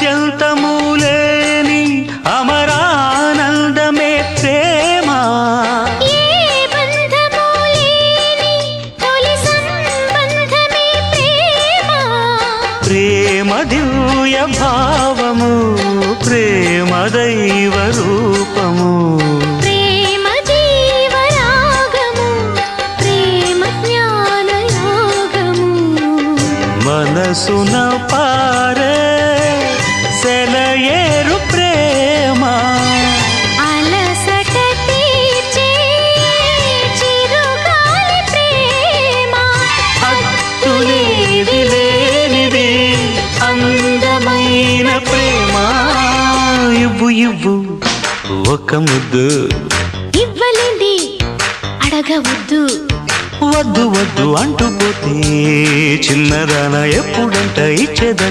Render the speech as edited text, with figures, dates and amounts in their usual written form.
ఆద్యంతము లేని అమరానందమే ప్రేమ. ఏ బంధము లేని తొలి సంబంధమే ప్రేమ. ప్రేమ దివ్య భావము, ప్రేమ దైవ రూపము. ప్రేమ జీవరాగము, ప్రేమ జ్ఞాన యోగము. మనసున పారే సెలయేరు ప్రేమ. అలసట తీర్చే చిరుగాలి ప్రేమ. హద్దులేవి లేనిది అందమైన ప్రేమ. ఇవ్వు ఇవ్వు ఒక ముద్దు, ఇవ్వలేంది అడగవద్దు. వద్దు వద్దు అంటూ పోతే చిన్నదాన ఎప్పుడంట ఇచ్చేద.